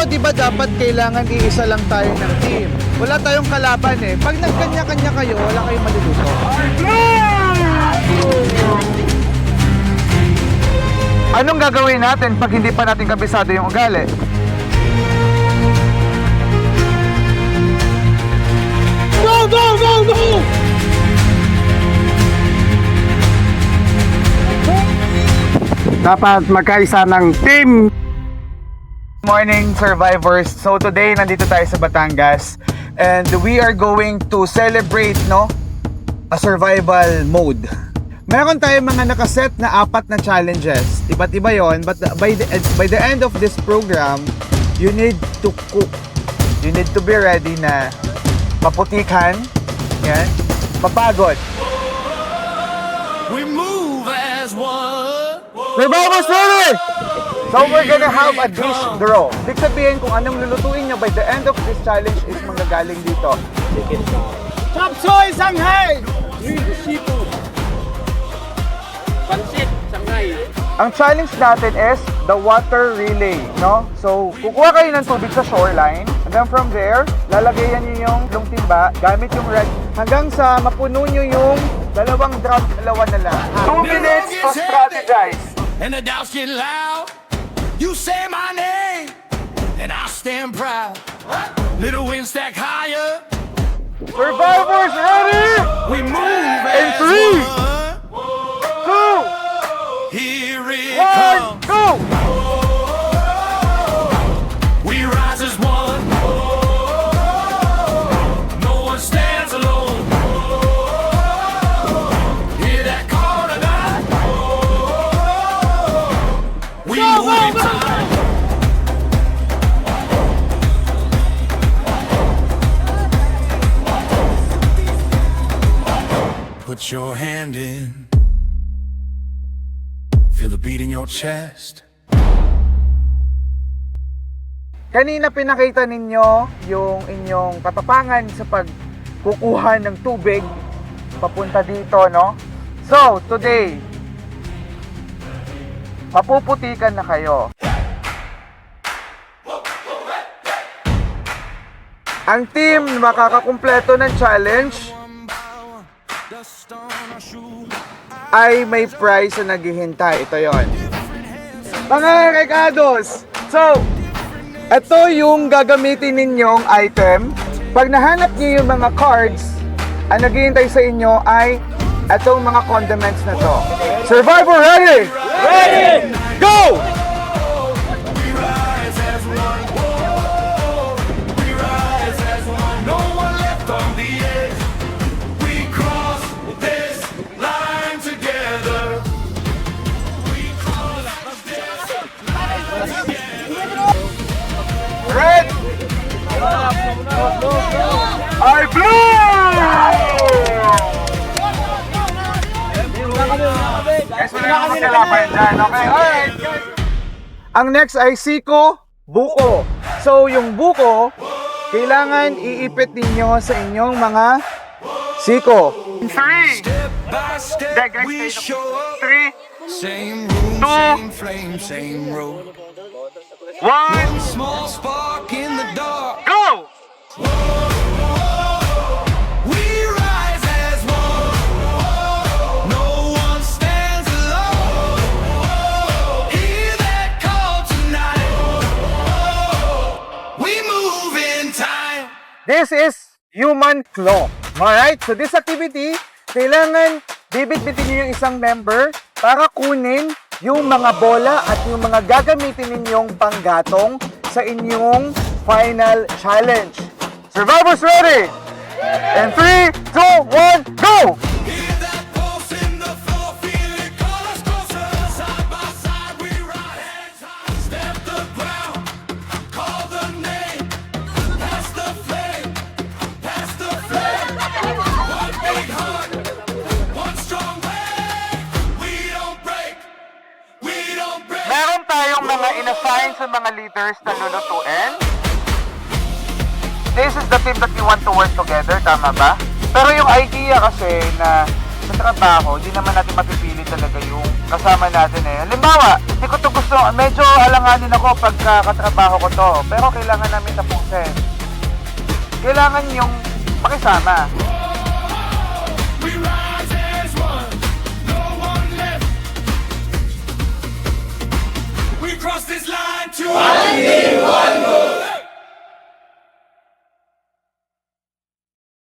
di ba dapat kailangan iisa lang tayo ng team? Wala tayong kalaban eh. Pag nagkanya-kanya kayo, wala kayong maluluto. Anong gagawin natin pag hindi pa natin kabisado yung ugali? Go, go, go, go! Dapat magkaisa ng team. Morning survivors. So today nandito tayo sa Batangas and we are going to celebrate a survival mode. Meron tayong mga nakaset na 4 na challenges. Iba't iba yon, but by the end of this program, you need to cook. You need to be ready na maputikan, yan, mapagod. We move as one. Survivors ready! So we're gonna have a dish draw. Ibig sabihin kung anong lulutuin nyo by the end of this challenge is manggagaling dito. Chop suey Shanghai. Seafood. Pansit, Shanghai. Ang challenge natin is the water relay, no? So, kukuha kayo ng tubig sa shoreline, and then from there, lalagayan nyo yung timba gamit yung red hanggang sa mapuno nyo yung dalawang drum, dalawa na lang. 2 minutes to strategize. And the doubts get loud. You say my name, and I stand proud. Little wind stack higher. Survivors ready? We move In as 3, 2, one. Here it 1, comes. go! We rise as one. No one stands alone. Hear that call tonight. We move in time. Put your hand in. Feel the beat in your chest. Kanina pinakita ninyo yung inyong katapangan sa pagkukuha ng tubig papunta dito, no? So, today, mapuputikan na kayo. Ang team na makakakumpleto ng challenge ay may prize na naghihintay. Ito yon. Mga regados! So, ito yung gagamitin ninyong item. Pag nahanap niyo yung mga cards, ang naghihintay sa inyo ay itong mga condiments na to. Survivor ready? Ready! Go! We rise as one. We rise as one. No one left on the edge. We cross this line together. We cross this line together. Red! I blue! Guys, wala na magkalaban dyan, okay? Alright, guys. Ang next ay siko, buko. So, yung buko, kailangan iipit ninyo sa inyong mga siko. 3, Step by step, we show up. 3, Same room, same flame, same road. 1, Small spark in the dark. go! We rise as one. No one stands alone. Hear that call tonight. We move in time. This is human claw. Alright? So this activity, kailangan bibit-bitin niyo yung isang member para kunin yung mga bola at yung mga gagamitin ninyong panggatong sa inyong final challenge. Survivors ready? And 3, 2, 1, go! Hear that pulse in the floor. Feel it call us closer. Side by side, we ride hands high. Step the ground. Call the name. Pass the flame. Pass the flame. One big heart. One strong way. We don't break. We don't break. Meron tayong mga inassign sa mga leaders na lulutuin. This is the team that we want to work together, tama ba? Pero yung idea kasi na sa trabaho, hindi naman natin mapipili talaga yung kasama natin eh. Halimbawa, hindi ko to gusto, medyo alanganin ako pagka katrabaho ko to, pero kailangan namin tapusin. Kailangan yung makisama. We rise as one, no one left. We cross this line to one.